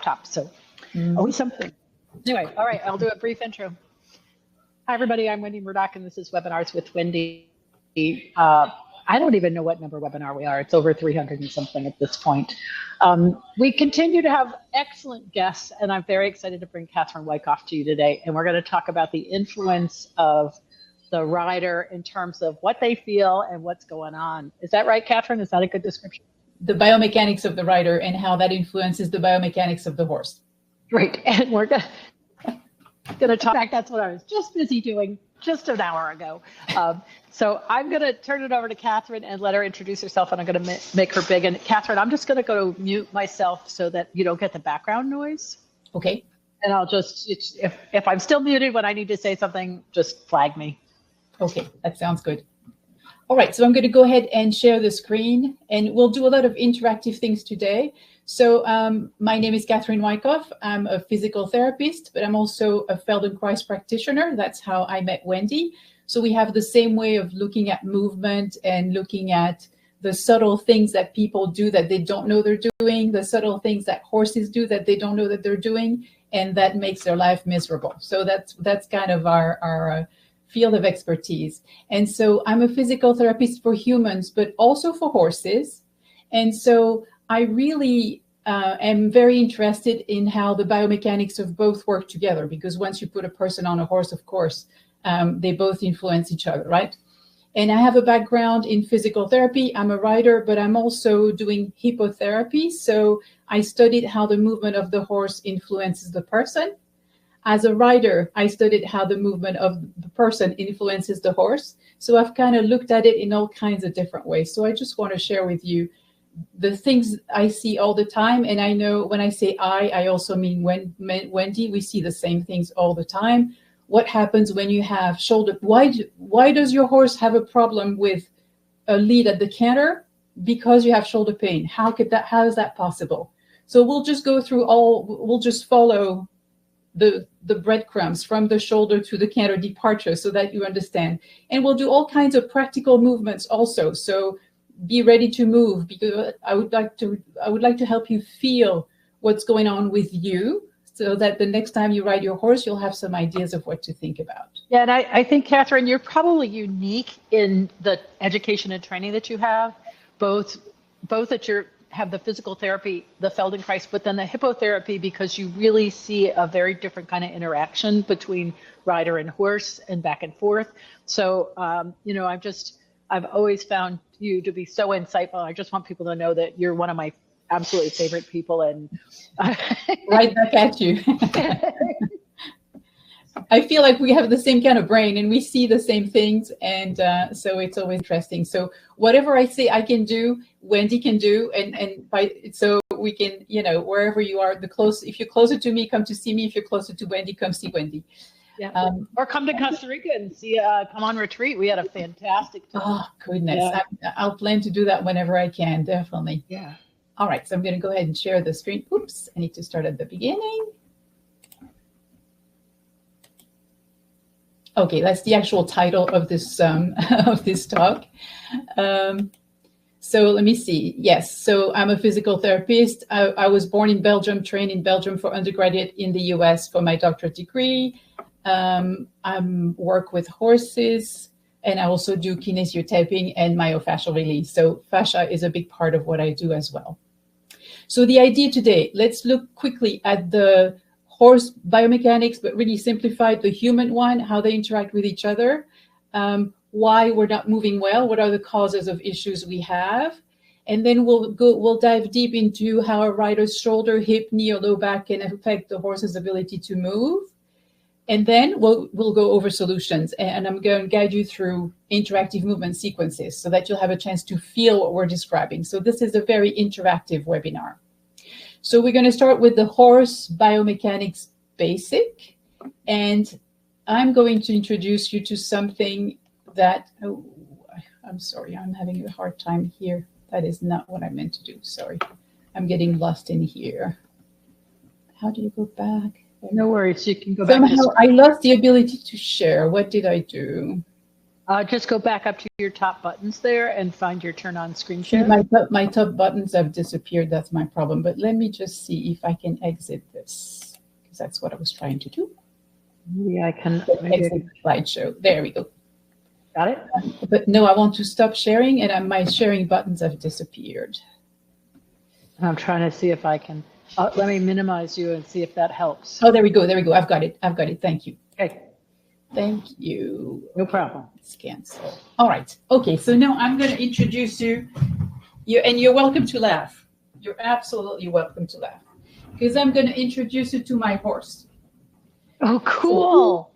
laptop, so always something. Anyway, all right, I'll do a brief intro. Hi, everybody. I'm Wendy Murdoch, and this is Webinars with Wendy. I don't even know what number webinar we are. It's over 300 and something at this point. We continue to have excellent guests, and I'm very excited to bring Catherine Wycoff to you today. And we're going to talk about the influence of the rider in terms of what they feel and what's going on. Is that right, Catherine? Is that a good description? The biomechanics of the rider and how that influences the biomechanics of the horse. Great. And we're going to talk back. That's what I was just busy doing just an hour ago. So I'm going to turn it over to Catherine and let her introduce herself, and I'm going to make her big. And Catherine, I'm just going to go mute myself so that you don't get the background noise. Okay. And I'll just, if I'm still muted when I need to say something, just flag me. Okay, that sounds good. All right, so I'm going to go ahead and share the screen, and we'll do a lot of interactive things today. So my name is Catherine Wycoff. I'm a physical therapist, but I'm also a Feldenkrais practitioner. That's how I met Wendy. So we have the same way of looking at movement and looking at the subtle things that people do that they don't know they're doing, the subtle things that horses do that they don't know that they're doing, and that makes their life miserable. So that's kind of our field of expertise. And so I'm a physical therapist for humans, but also for horses. And so I really am very interested in how the biomechanics of both work together, because once you put a person on a horse, of course, they both influence each other, right? And I have a background in physical therapy. I'm a writer, but I'm also doing hippotherapy. So I studied how the movement of the horse influences the person. As a writer, I studied how the movement of the person influences the horse. So I've kind of looked at it in all kinds of different ways. So I just want to share with you the things I see all the time. And I know when I say I also mean Wendy. We see the same things all the time. What happens when you have shoulder? Why does your horse have a problem with a lead at the canter? Because you have shoulder pain. How is that possible? So we'll just go through we'll just follow the breadcrumbs from the shoulder to the canter departure so that you understand. And we'll do all kinds of practical movements also. So be ready to move, because I would like to help you feel what's going on with you so that the next time you ride your horse, you'll have some ideas of what to think about. Yeah, and I think, Catherine, you're probably unique in the education and training that you have, both that you have the physical therapy, the Feldenkrais, but then the hippotherapy, because you really see a very different kind of interaction between rider and horse and back and forth. So, I've always found you to be so insightful. I just want people to know that you're one of my absolutely favorite people. And right back at you. I feel like we have the same kind of brain and we see the same things. And so it's always interesting. So whatever I say I can do, Wendy can do. So we can, wherever you are, if you're closer to me, come to see me. If you're closer to Wendy, come see Wendy. Yeah. Or come to Costa Rica and come on retreat. We had a fantastic time. Oh, goodness. Yeah. I'll plan to do that whenever I can, definitely. Yeah. All right. So I'm going to go ahead and share the screen. Oops. I need to start at the beginning. Okay, that's the actual title of this talk. So let me see. Yes, so I'm a physical therapist. I was born in Belgium, trained in Belgium for undergraduate, in the US for my doctorate degree. I work with horses, and I also do kinesiotaping and myofascial release. So fascia is a big part of what I do as well. So the idea today, let's look quickly at the horse biomechanics, but really simplified the human one, how they interact with each other, why we're not moving well, what are the causes of issues we have, and then we'll dive deep into how a rider's shoulder, hip, knee, or low back can affect the horse's ability to move. And then we'll go over solutions, and I'm going to guide you through interactive movement sequences so that you'll have a chance to feel what we're describing. So this is a very interactive webinar. So we're going to start with the horse biomechanics basic, and I'm going to introduce you to something that, I'm sorry, I'm having a hard time here. That is not what I meant to do. Sorry, I'm getting lost in here. How do you go back? No worries, you can go back. Somehow I lost the ability to share. What did I do? Just go back up to your top buttons there and find your turn on screen share. My top buttons have disappeared. That's my problem. But let me just see if I can exit this, because that's what I was trying to do. Maybe I can exit the slideshow. There we go. Got it? But no, I want to stop sharing, and my sharing buttons have disappeared. I'm trying to see if I can. Let me minimize you and see if that helps. Oh, there we go. There we go. I've got it. Thank you. Okay. Thank you. No problem. Let's cancel. All right. Okay. So now I'm going to introduce you, and you're welcome to laugh. You're absolutely welcome to laugh, because I'm going to introduce you to my horse. Oh, cool.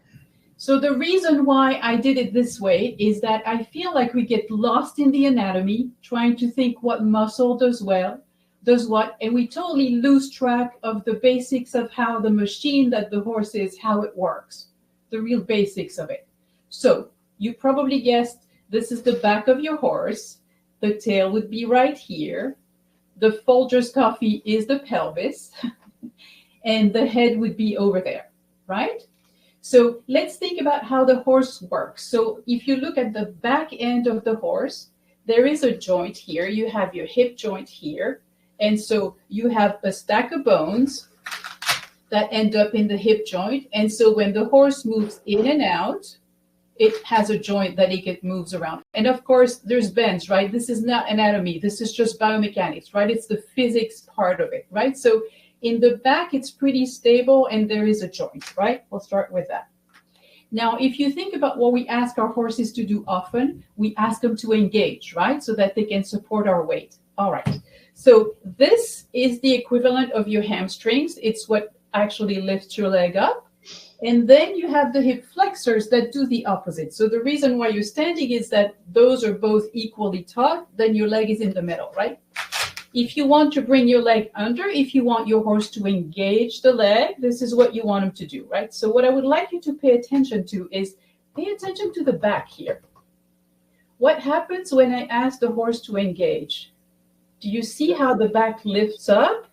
So the reason why I did it this way is that I feel like we get lost in the anatomy, trying to think what muscle does what, and we totally lose track of the basics of how the machine that the horse is, how it works. The real basics of it. So you probably guessed this is the back of your horse. The tail would be right here. The Folgers coffee is the pelvis, and the head would be over there, right? So let's think about how the horse works. So if you look at the back end of the horse, there is a joint here. You have your hip joint here. And so you have a stack of bones that end up in the hip joint. And so when the horse moves in and out, it has a joint that it moves around. And of course, there's bends, right? This is not anatomy. This is just biomechanics, right? It's the physics part of it, right? So in the back, it's pretty stable and there is a joint, right? We'll start with that. Now, if you think about what we ask our horses to do often, we ask them to engage, right? So that they can support our weight. All right. So this is the equivalent of your hamstrings. It's what actually lifts your leg up. And then you have the hip flexors that do the opposite. So the reason why you're standing is that those are both equally taut, then your leg is in the middle, right? If you want to bring your leg under, if you want your horse to engage the leg, this is what you want him to do, right? So what I would like you to pay attention to is pay attention to the back here. What happens when I ask the horse to engage? Do you see how the back lifts up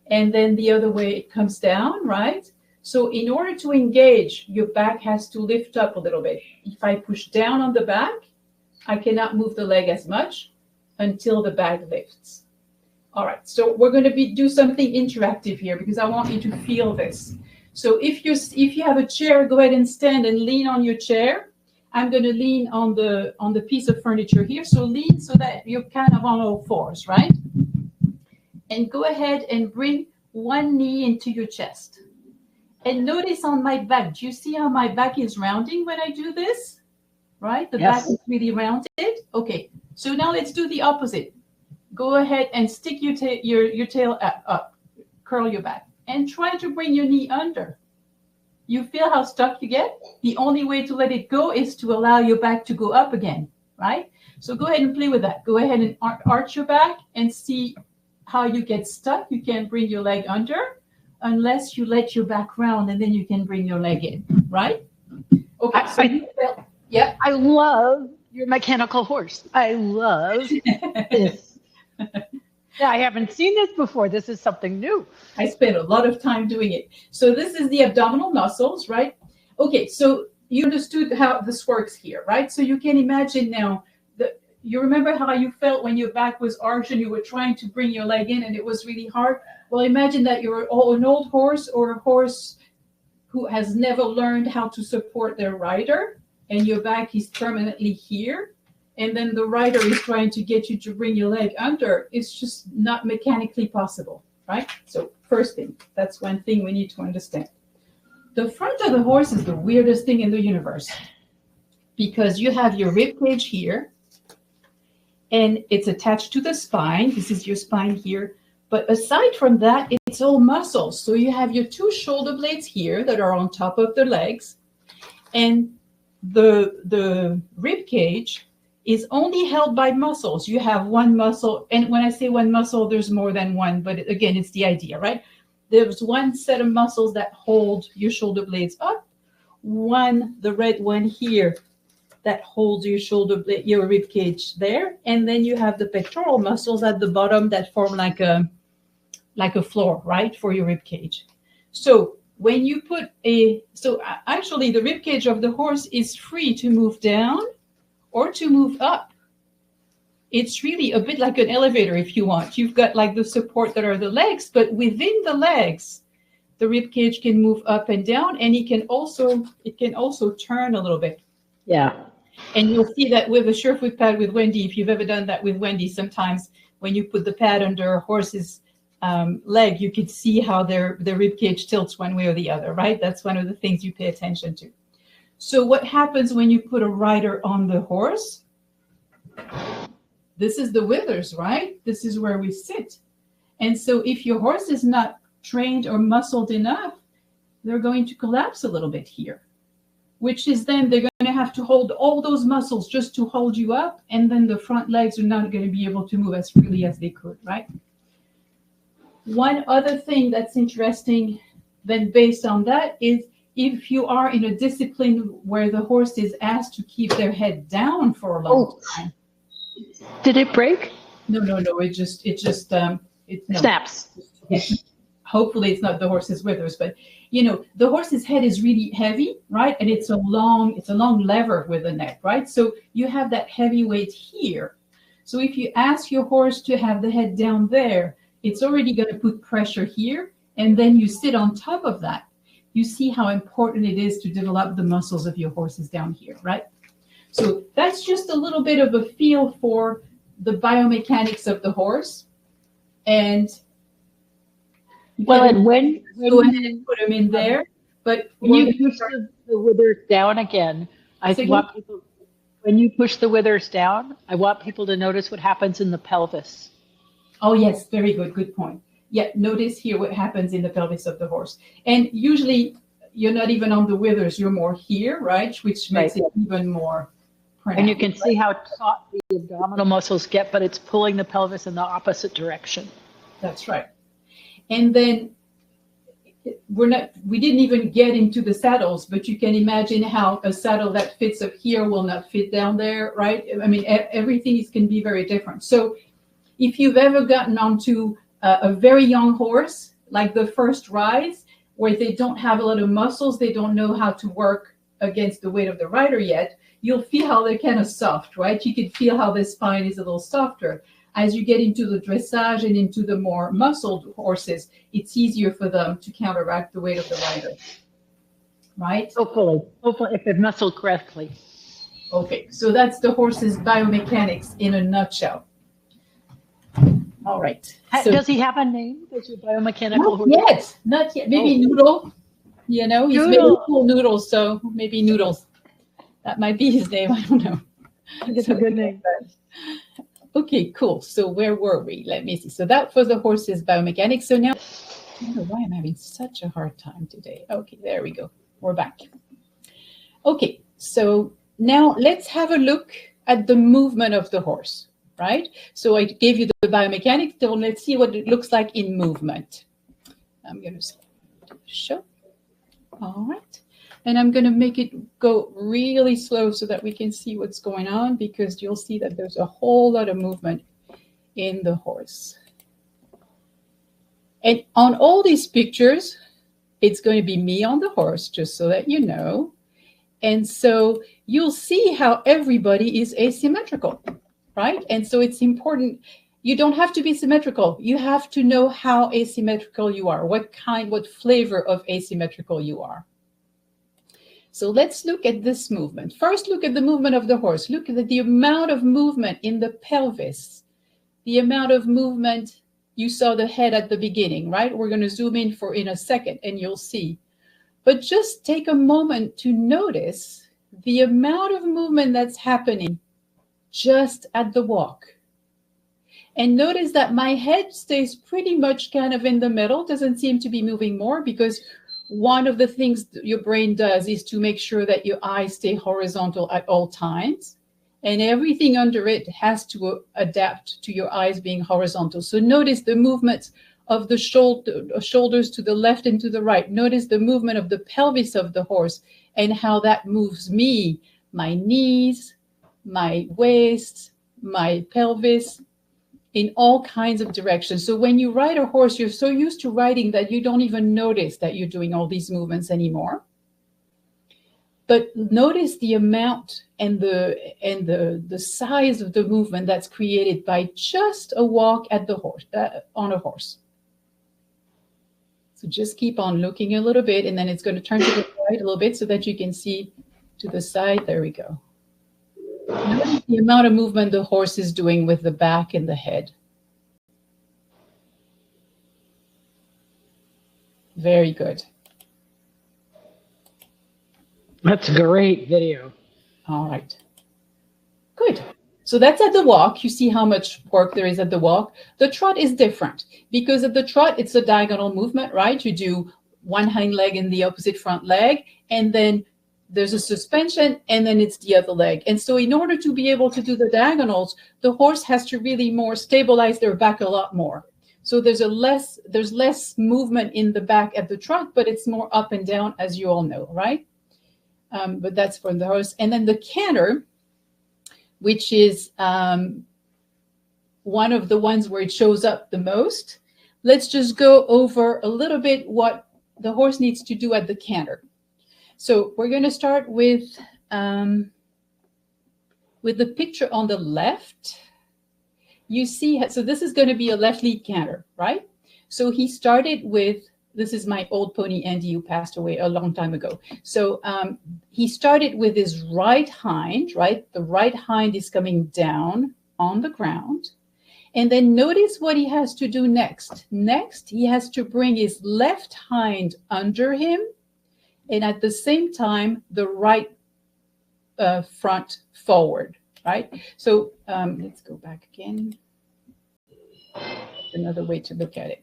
and then the other way it comes down, right? So in order to engage, your back has to lift up a little bit. If I push down on the back, I cannot move the leg as much until the back lifts. All right, so we're going to do something interactive here because I want you to feel this. So if you have a chair, go ahead and stand and lean on your chair. I'm going to lean on the piece of furniture here. So lean so that you're kind of on all fours, right? And go ahead and bring one knee into your chest. And notice on my back, do you see how my back is rounding when I do this? Right? The back is really rounded. Okay, so now let's do the opposite. Go ahead and stick your tail up, curl your back, and try to bring your knee under. You feel how stuck you get? The only way to let it go is to allow your back to go up again, right? So go ahead and play with that. Go ahead and arch your back and see how you get stuck. You can't bring your leg under unless you let your back round, and then you can bring your leg in, right? Okay, so I love your mechanical horse. I love this. Yeah, I haven't seen this before. This is something new. I spent a lot of time doing it. So this is the abdominal muscles, right? Okay, so you understood how this works here, right? So you can imagine now that you remember how you felt when your back was arched and you were trying to bring your leg in and it was really hard. Well, imagine that you're an old horse or a horse who has never learned how to support their rider and your back is permanently here. And then the rider is trying to get you to bring your leg under. It's just not mechanically possible, right? So first thing, that's one thing we need to understand. The front of the horse is the weirdest thing in the universe because you have your rib cage here and it's attached to the spine. This is your spine here. But aside from that, it's all muscles. So you have your two shoulder blades here that are on top of the legs. And the rib cage is only held by muscles. You have one muscle, and when I say one muscle, there's more than one, but again, it's the idea, right? There's one set of muscles that hold your shoulder blades up, the red one here, that holds your shoulder blade, your rib cage there, and then you have the pectoral muscles at the bottom that form like a floor, right, for your rib cage. So when you actually the rib cage of the horse is free to move down or to move up. It's really a bit like an elevator if you want. You've got like the support that are the legs, but within the legs, the rib cage can move up and down, and it can also turn a little bit. Yeah. And you'll see that with a Surefoot pad with Wendy, if you've ever done that with Wendy, sometimes when you put the pad under a horse's leg, you could see how their rib cage tilts one way or the other, right? That's one of the things you pay attention to. So what happens when you put a rider on the horse? This is the withers, right? This is where we sit. And so if your horse is not trained or muscled enough, they're going to collapse a little bit here, which is then they're going to have to hold all those muscles just to hold you up. And then the front legs are not going to be able to move as freely as they could, right? One other thing that's interesting then based on that is if you are in a discipline where the horse is asked to keep their head down for a long time. Did it break? No. It snaps. Hopefully it's not the horse's withers, but the horse's head is really heavy, right? And it's a long lever with the neck, right? So you have that heavy weight here. So if you ask your horse to have the head down there, it's already going to put pressure here, and then you sit on top of that. You see how important it is to develop the muscles of your horses down here, right? So that's just a little bit of a feel for the biomechanics of the horse. And and when go ahead and put them in there. But when you push the withers down again, when you push the withers down, I want people to notice what happens in the pelvis. Oh, yes, very good. Good point. Yeah, notice here what happens in the pelvis of the horse. And usually you're not even on the withers, you're more here, right? Which makes it even more pronounced. And you can see how taut the abdominal muscles get, but it's pulling the pelvis in the opposite direction. That's right. And then we didn't even get into the saddles, but you can imagine how a saddle that fits up here will not fit down there, right? I mean, everything can be very different. So if you've ever gotten onto a very young horse, like the first rise, where they don't have a lot of muscles, they don't know how to work against the weight of the rider yet, you'll feel how they're kind of soft, right? You can feel how their spine is a little softer. As you get into the dressage and into the more muscled horses, it's easier for them to counteract the weight of the rider, right? Hopefully if they're muscled correctly. Okay, so that's the horse's biomechanics in a nutshell. All right. So, does he have a name? Does your biomechanical horse? Not yet. Maybe Noodle. He's maybe cool Noodles, so maybe Noodles. That might be his name. I don't know. It's a good name. Okay, cool. So where were we? Let me see. So that was the horse's biomechanics. So now, I don't know why I'm having such a hard time today. Okay, there we go. We're back. Okay, so now let's have a look at the movement of the horse, right? So I gave you the biomechanics. So let's see what it looks like in movement. I'm going to show. All right. And I'm going to make it go really slow so that we can see what's going on, because you'll see that there's a whole lot of movement in the horse. And on all these pictures, it's going to be me on the horse, just so that you know. And so you'll see how everybody is asymmetrical, right? And so it's important. You don't have to be symmetrical. You have to know how asymmetrical you are, what flavor of asymmetrical you are. So let's look at this movement. First, look at the movement of the horse. Look at the amount of movement in the pelvis, the amount of movement. You saw the head at the beginning, right? We're going to zoom in a second and you'll see. But just take a moment to notice the amount of movement that's happening just at the walk. And notice that my head stays pretty much kind of in the middle, doesn't seem to be moving more, because one of the things your brain does is to make sure that your eyes stay horizontal at all times. And everything under it has to adapt to your eyes being horizontal. So notice the movement of the shoulders to the left and to the right. Notice the movement of the pelvis of the horse and how that moves me, my knees, my waist, my pelvis, in all kinds of directions. So when you ride a horse, you're so used to riding that you don't even notice that you're doing all these movements anymore. But notice the amount and the size of the movement that's created by just a walk at the horse on a horse. So just keep on looking a little bit, and then it's going to turn to the right a little bit so that you can see to the side. There we go. Notice the amount of movement the horse is doing with the back and the head. Very good. That's a great video. All right. Good. So that's at the walk. You see how much work there is at the walk. The trot is different because at the trot, it's a diagonal movement, right? You do one hind leg and the opposite front leg, and then there's a suspension, and then it's the other leg. And so in order to be able to do the diagonals, the horse has to really more stabilize their back a lot more. So there's less movement in the back at the trot, but it's more up and down, as you all know, right? But that's for the horse. And then the canter, which is one of the ones where it shows up the most. Let's just go over a little bit what the horse needs to do at the canter. So we're going to start with the picture on the left. You see, so this is going to be a left lead canter, right? So he started with, this is my old pony, Andy, who passed away a long time ago. So he started with his right hind, right? The right hind is coming down on the ground. And then notice what he has to do next. Next, he has to bring his left hind under him. And at the same time, the right front forward, right? So let's go back again. Another way to look at it.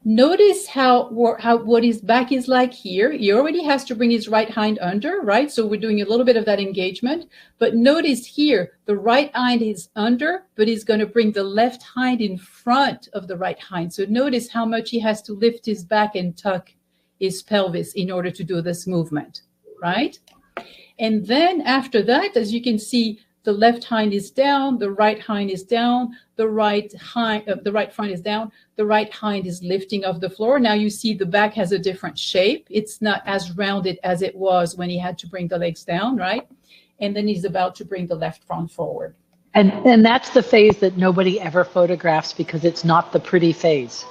Notice how what his back is like here. He already has to bring his right hind under, right? So we're doing a little bit of that engagement. But notice here, the right hind is under, but he's going to bring the left hind in front of the right hind. So notice how much he has to lift his back and tuck his pelvis in order to do this movement, right? And then after that, as you can see, the left hind is down, the right hind is down, the right front is down, the right hind is lifting off the floor. Now you see the back has a different shape. It's not as rounded as it was when he had to bring the legs down, right? And then he's about to bring the left front forward. And that's the phase that nobody ever photographs because it's not the pretty phase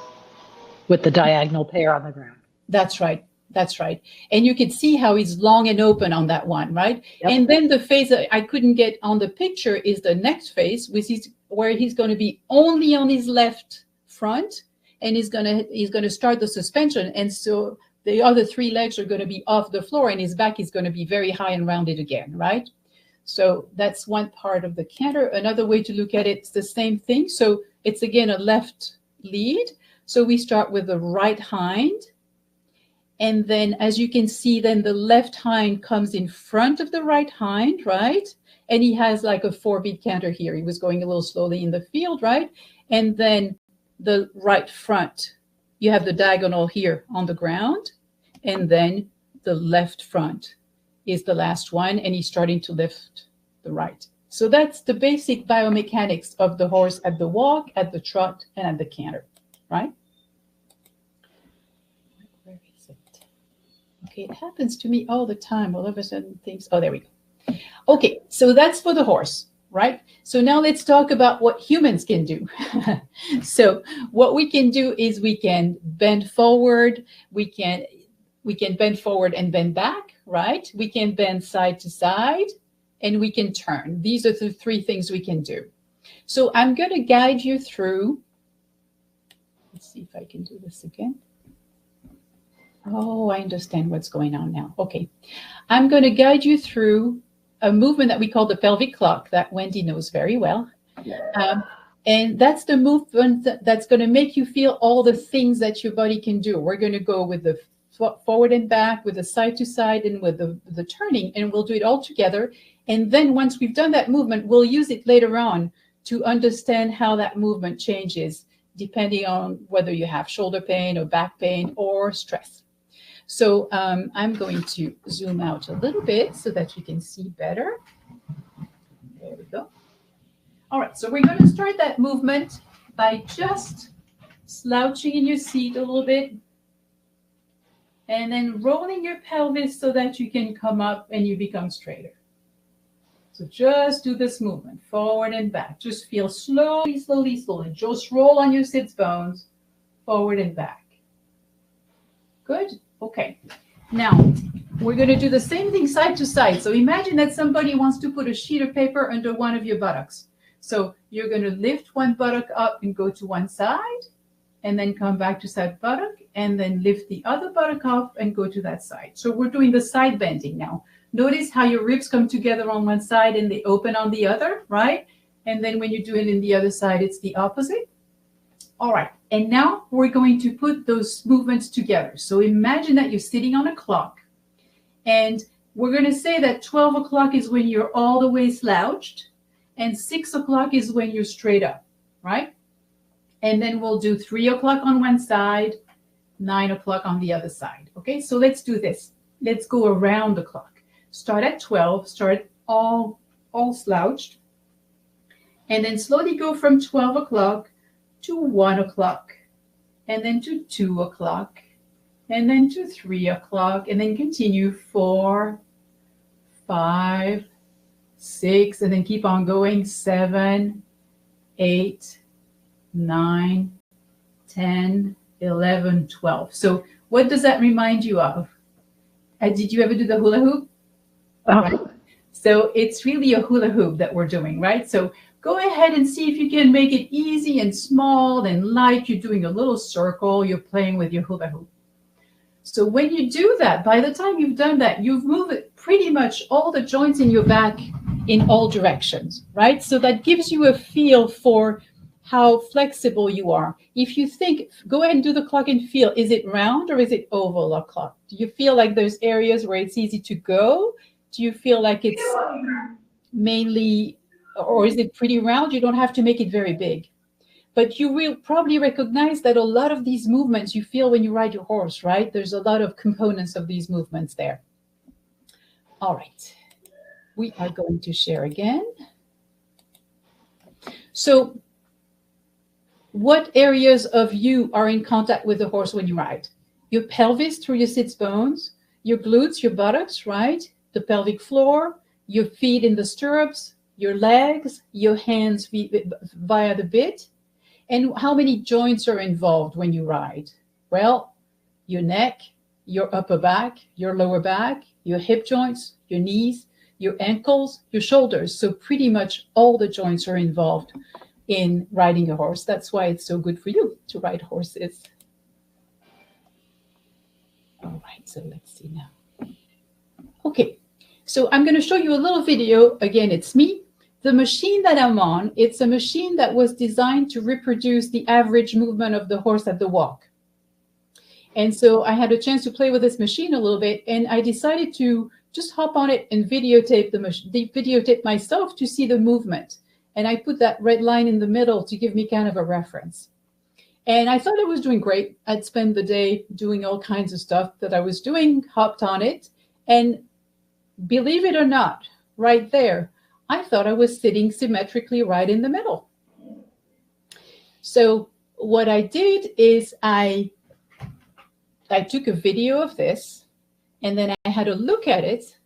with the diagonal pair on the ground. That's right. That's right. And you can see how he's long and open on that one, right? Yep. And then the phase that I couldn't get on the picture is the next phase, which is where he's going to be only on his left front, and he's going to start the suspension. And so the other three legs are going to be off the floor, and his back is going to be very high and rounded again, right? So that's one part of the canter. Another way to look at it, it's the same thing. So it's again a left lead. So we start with the right hind. And then, as you can see, then the left hind comes in front of the right hind, right? And he has like a 4-beat canter here. He was going a little slowly in the field, right? And then the right front, you have the diagonal here on the ground. And then the left front is the last one. And he's starting to lift the right. So that's the basic biomechanics of the horse at the walk, at the trot, and at the canter, right? Okay, it happens to me all the time. All of a sudden things, oh, there we go. Okay, so that's for the horse, right? So now let's talk about what humans can do. So what we can do is we can bend forward. We can bend forward and bend back, right? We can bend side to side, and we can turn. These are the 3 things we can do. So I'm going to guide you through. Let's see if I can do this again. Oh, I understand what's going on now. Okay. I'm going to guide you through a movement that we call the pelvic clock that Wendy knows very well. And that's the movement that's going to make you feel all the things that your body can do. We're going to go with the forward and back, with the side to side, and with the turning, and we'll do it all together. And then once we've done that movement, we'll use it later on to understand how that movement changes, depending on whether you have shoulder pain or back pain or stress. So I'm going to zoom out a little bit so that you can see better. There we go. All right, so we're going to start that movement by just slouching in your seat a little bit. and then rolling your pelvis so that you can come up and you become straighter. So just do this movement, forward and back. Just feel slowly, slowly, slowly. Just roll on your sits bones, forward and back. Good? Okay. Now, we're going to do the same thing side to side. So imagine that somebody wants to put a sheet of paper under one of your buttocks. So you're going to lift one buttock up and go to one side, and then come back to side buttock, and then lift the other buttock up and go to that side. So we're doing the side bending now. Notice how your ribs come together on one side and they open on the other, right? And then when you do it in the other side, it's the opposite. All right, and now we're going to put those movements together. So imagine that you're sitting on a clock, and we're going to say that 12 o'clock is when you're all the way slouched, and 6 o'clock is when you're straight up, right? And then we'll do 3 o'clock on one side, 9 o'clock on the other side. Okay, so let's do this. Let's go around the clock. Start at 12, start all slouched, and then slowly go from 12 o'clock to 1 o'clock, and then to 2 o'clock, and then to 3 o'clock, and then continue 4, 5, 6, and then keep on going, 7, 8, 9, 10, 11, 12. So what does that remind you of? Did you ever do the hula hoop? Oh. Right? So it's really a hula hoop that we're doing, right? So go ahead and see if you can make it easy and small and light. You're doing a little circle. You're playing with your hula hoop. So when you do that, by the time you've done that, you've moved pretty much all the joints in your back in all directions, right? So that gives you a feel for how flexible you are. If you think, go ahead and do the clock and feel, is it round or is it oval, a clock? Do you feel like there's areas where it's easy to go? Do you feel like it's mainly, or is it pretty round? You don't have to make it very big. But you will probably recognize that a lot of these movements you feel when you ride your horse, right? There's a lot of components of these movements there. All right. We are going to share again. So what areas of you are in contact with the horse when you ride? Your pelvis through your sits bones, your glutes, your buttocks, right? The pelvic floor, your feet in the stirrups, your legs, your hands via the bit. And how many joints are involved when you ride? Well, your neck, your upper back, your lower back, your hip joints, your knees, your ankles, your shoulders. So pretty much all the joints are involved in riding a horse. That's why it's so good for you to ride horses. All right, so let's see now. Okay, so I'm going to show you a little video. Again, it's me. The machine that I'm on, it's a machine that was designed to reproduce the average movement of the horse at the walk. And so I had a chance to play with this machine a little bit, and I decided to just hop on it and videotape myself to see the movement. And I put that red line in the middle to give me kind of a reference. And I thought I was doing great. I'd spend the day doing all kinds of stuff that I was doing, hopped on it, and believe it or not, right there, I thought I was sitting symmetrically right in the middle. So what I did is I took a video of this, and then I had a look at it.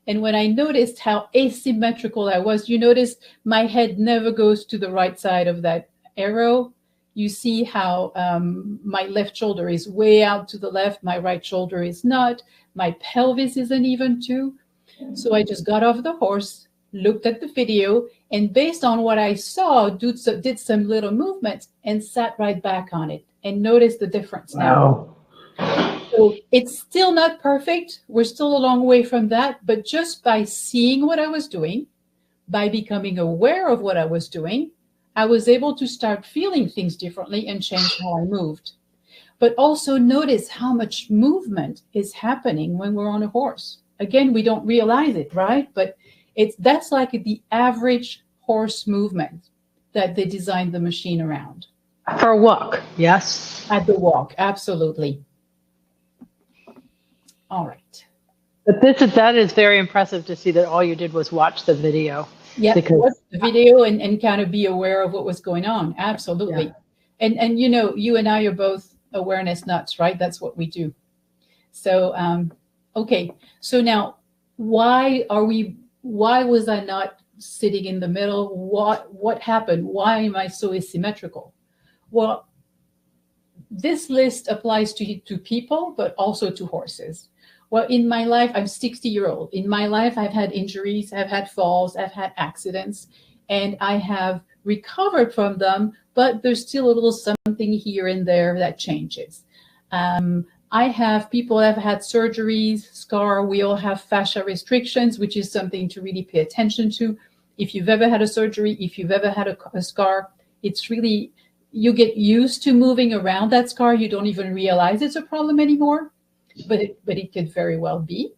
And when I noticed how asymmetrical I was, you notice my head never goes to the right side of that arrow. You see how my left shoulder is way out to the left. My right shoulder is not. My pelvis isn't even too. So I just got off the horse, looked at the video, and based on what I saw, did some little movements and sat right back on it and noticed the difference now. So it's still not perfect. We're still a long way from that. But just by seeing what I was doing, by becoming aware of what I was doing, I was able to start feeling things differently and change how I moved. But also notice how much movement is happening when we're on a horse. Again, we don't realize it, right? But that's like the average horse movement that they designed the machine around. For a walk, yes. At the walk, absolutely. All right. But that is very impressive to see that all you did was watch the video. Yeah, watch the video and kind of be aware of what was going on. Absolutely. Yeah. And you know, you and I are both awareness nuts, right? That's what we do. So, okay. So now, why was I not sitting in the middle? What happened? Why am I so asymmetrical? Well, this list applies to people, but also to horses. Well, in my life, I'm 60-year-old. In my life, I've had injuries, I've had falls, I've had accidents, and I have recovered from them, but there's still a little something here and there that changes. I have people that have had surgeries, scar. We all have fascia restrictions, which is something to really pay attention to. If you've ever had a surgery, if you've ever had a scar, it's really, you get used to moving around that scar. You don't even realize it's a problem anymore, but it could very well be.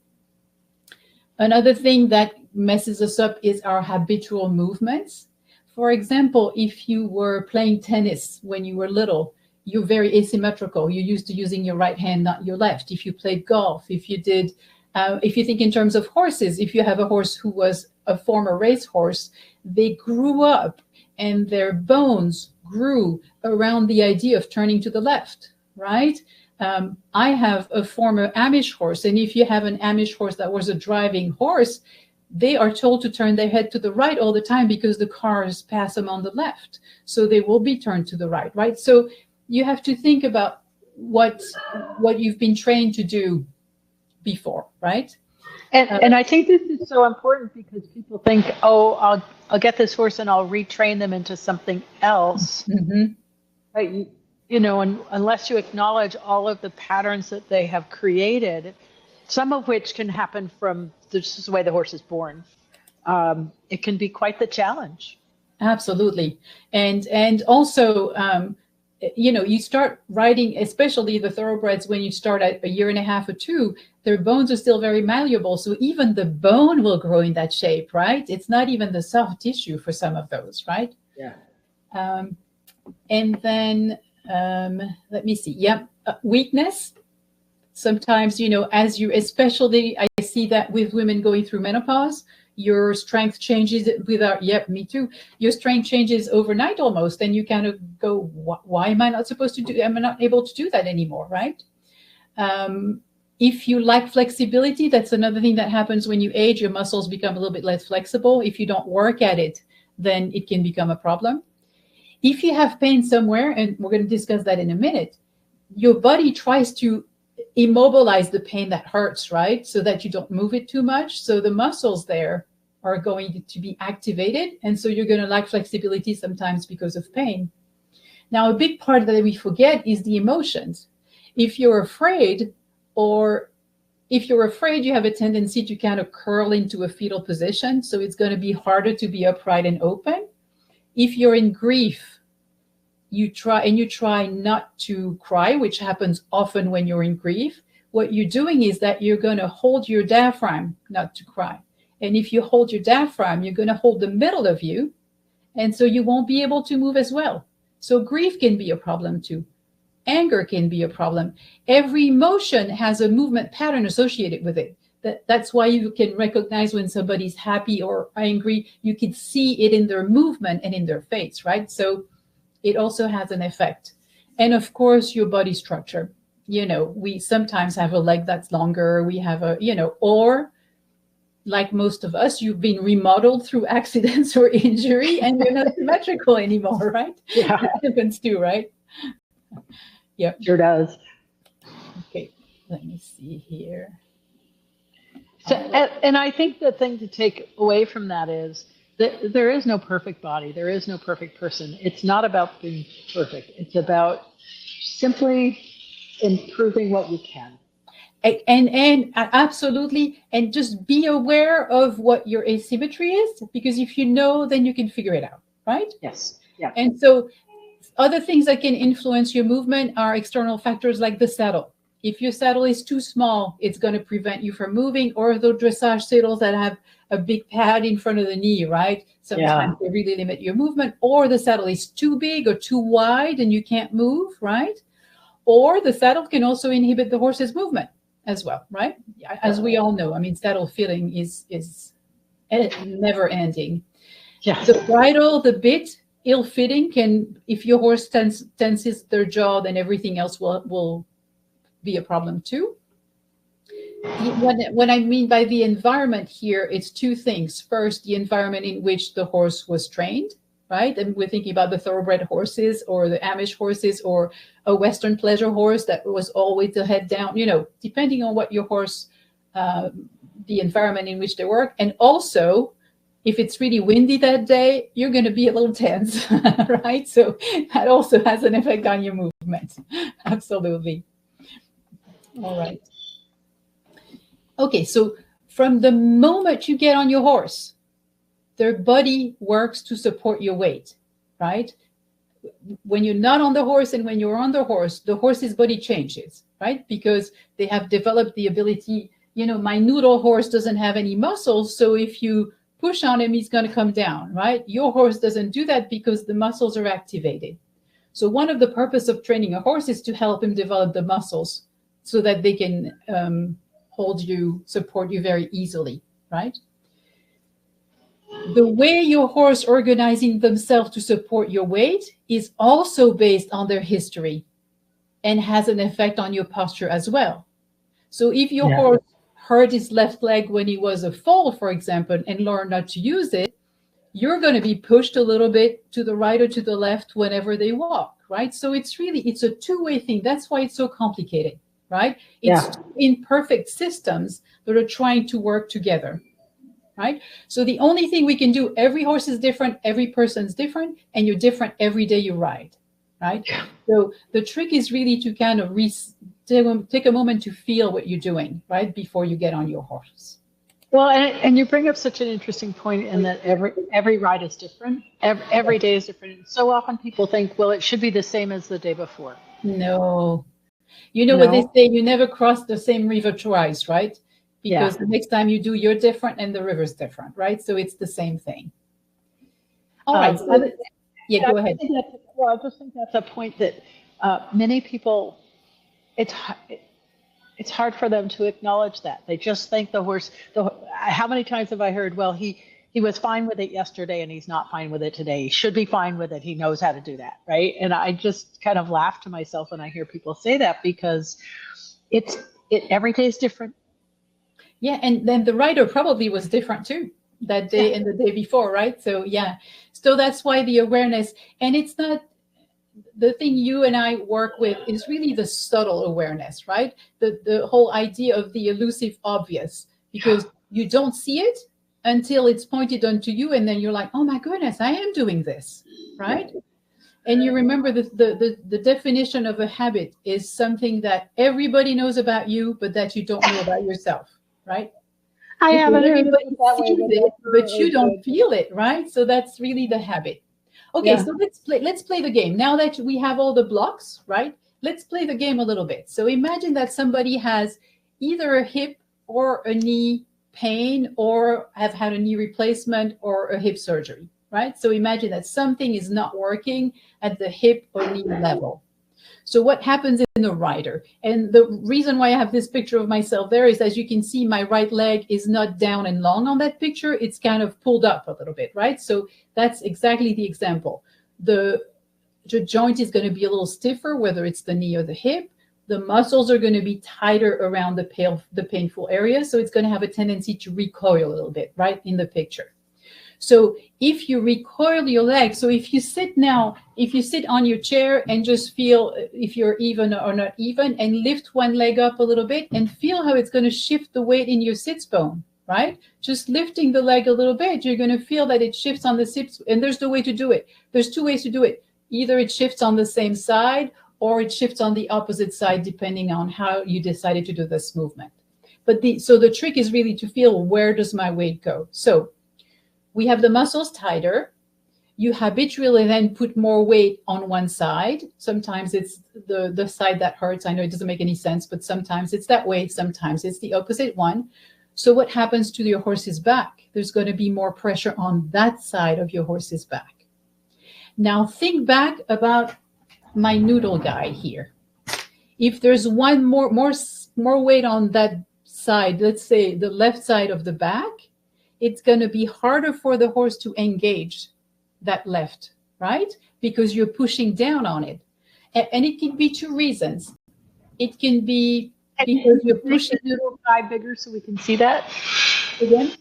Another thing that messes us up is our habitual movements. For example, if you were playing tennis when you were little, you're very asymmetrical. You're used to using your right hand, not your left. If you played golf, if you think in terms of horses, if you have a horse who was a former racehorse, they grew up and their bones grew around the idea of turning to the left, right? I have a former Amish horse, and if you have an Amish horse that was a driving horse, they are told to turn their head to the right all the time because the cars pass them on the left. So they will be turned to the right, right? So you have to think about what you've been trained to do before, right? And I think this is so important because people think, oh, I'll get this horse and I'll retrain them into something else. Mm-hmm. Right? You know, and unless you acknowledge all of the patterns that they have created, some of which can happen from just the way the horse is born, it can be quite the challenge. Absolutely. And also, you know, you start riding, especially the thoroughbreds, when you start at 1.5 years or 2, their bones are still very malleable. So even the bone will grow in that shape, right? It's not even the soft tissue for some of those, right? Yeah. And then, let me see. Yeah. Weakness. Sometimes, you know, especially I see that with women going through menopause, your strength changes without, me too. Your strength changes overnight almost. And you kind of go, why am I not supposed to do, am I not able to do that anymore, right? If you lack flexibility, that's another thing that happens when you age, your muscles become a little bit less flexible. If you don't work at it, then it can become a problem. If you have pain somewhere, and we're going to discuss that in a minute, your body tries to immobilize the pain that hurts, right? So that you don't move it too much. So the muscles there are going to be activated. And so you're going to lack flexibility sometimes because of pain. Now, a big part that we forget is the emotions. If you're afraid, you have a tendency to kind of curl into a fetal position. So it's going to be harder to be upright and open. If you're in grief, you try not to cry, which happens often when you're in grief. What you're doing is that you're going to hold your diaphragm not to cry. And if you hold your diaphragm, you're going to hold the middle of you. And so you won't be able to move as well. So grief can be a problem too. Anger can be a problem. Every emotion has a movement pattern associated with it. That's why you can recognize when somebody's happy or angry. You can see it in their movement and in their face, right? So it also has an effect. And of course, your body structure. You know, we sometimes have a leg that's longer. We have or like most of us, you've been remodeled through accidents or injury and you're not symmetrical anymore, right? Yeah. That happens too, right? Yeah. Sure does. Okay, let me see here. So, and I think the thing to take away from that is that there is no perfect body. There is no perfect person. It's not about being perfect. It's about simply improving what you can. And absolutely, and just be aware of what your asymmetry is, because if you know, then you can figure it out, right? Yes. Yeah. And so other things that can influence your movement are external factors like the saddle. If your saddle is too small, it's going to prevent you from moving, or the dressage saddles that have a big pad in front of the knee, right? Sometimes they really limit your movement, or the saddle is too big or too wide and you can't move, right? Or the saddle can also inhibit the horse's movement as well, right? As we all know, I mean, saddle filling is never ending. Yes. The bridle, the bit, ill-fitting can, if your horse tenses their jaw, then everything else will be a problem too. What I mean by the environment here, it's two things. First, the environment in which the horse was trained, right? And we're thinking about the thoroughbred horses or the Amish horses or a Western pleasure horse that was always the head down, depending on what your horse, the environment in which they work. And also, if it's really windy that day, you're going to be a little tense, right? So that also has an effect on your movement. Absolutely. All right. Okay, so from the moment you get on your horse, their body works to support your weight, right? When you're not on the horse and when you're on the horse's body changes, right? Because they have developed the ability, my noodle horse doesn't have any muscles, so if you push on him, he's going to come down, right? Your horse doesn't do that because the muscles are activated. So one of the purpose of training a horse is to help him develop the muscles so that they can hold you, support you very easily, right? The way your horse organizing themselves to support your weight is also based on their history and has an effect on your posture as well. So if your horse hurt his left leg when he was a foal, for example, and learned not to use it, you're going to be pushed a little bit to the right or to the left whenever they walk, right? So it's a two-way thing. That's why it's so complicated, right? It's imperfect systems that are trying to work together, right? So the only thing we can do, every horse is different, every person's different, and you're different every day you ride, right? So the trick is really to kind of take a moment to feel what you're doing, right, before you get on your horse. Well, and you bring up such an interesting point in that every ride is different. Every day is different. So often people think, well, it should be the same as the day before. No. What they say, you never cross the same river twice, right? Because the next time you do, you're different and the river's different, right? So it's the same thing. All right. Go ahead. I just think that's a point that many people, it's hard for them to acknowledge that. They just think the horse, how many times have I heard, well, he was fine with it yesterday and he's not fine with it today. He should be fine with it. He knows how to do that, right? And I just kind of laugh to myself when I hear people say that because every day is different. Yeah, and then the rider probably was different too that day and the day before, right? So so that's why the awareness, and it's not, the thing you and I work with is really the subtle awareness, right? The whole idea of the elusive obvious, because you don't see it until it's pointed onto you, and then you're like, oh my goodness, I am doing this, right? And you remember the definition of a habit is something that everybody knows about you, but that you don't know about yourself, right? I haven't heard it that way, but you don't feel it, right? So that's really the habit. Okay, so let's play the game. Now that we have all the blocks, right? Let's play the game a little bit. So imagine that somebody has either a hip or a knee pain or have had a knee replacement or a hip surgery, right? So imagine that something is not working at the hip or knee level. So what happens in the rider? And the reason why I have this picture of myself there is, as you can see, my right leg is not down and long on that picture. It's kind of pulled up a little bit, right? So that's exactly the example. The joint is going to be a little stiffer, whether it's the knee or the hip. The muscles are going to be tighter around the painful area. So it's going to have a tendency to recoil a little bit, right, in the picture. So if you recoil your leg, so if you sit on your chair and just feel if you're even or not even, and lift one leg up a little bit and feel how it's going to shift the weight in your sits bone, right? Just lifting the leg a little bit, you're going to feel that it shifts on the sits. And there's the way to do it. There's two ways to do it. Either it shifts on the same side or it shifts on the opposite side, depending on how you decided to do this movement. But so the trick is really to feel, where does my weight go? So we have the muscles tighter. You habitually then put more weight on one side. Sometimes it's the side that hurts. I know it doesn't make any sense, but sometimes it's that way. Sometimes it's the opposite one. So what happens to your horse's back? There's going to be more pressure on that side of your horse's back. Now think back about my noodle guy here. If there's one more weight on that side, let's say the left side of the back, it's going to be harder for the horse to engage that left, right? Because you're pushing down on it. And it can be two reasons. It can be because you're Make pushing. the noodle guy bigger so we can see that. Again?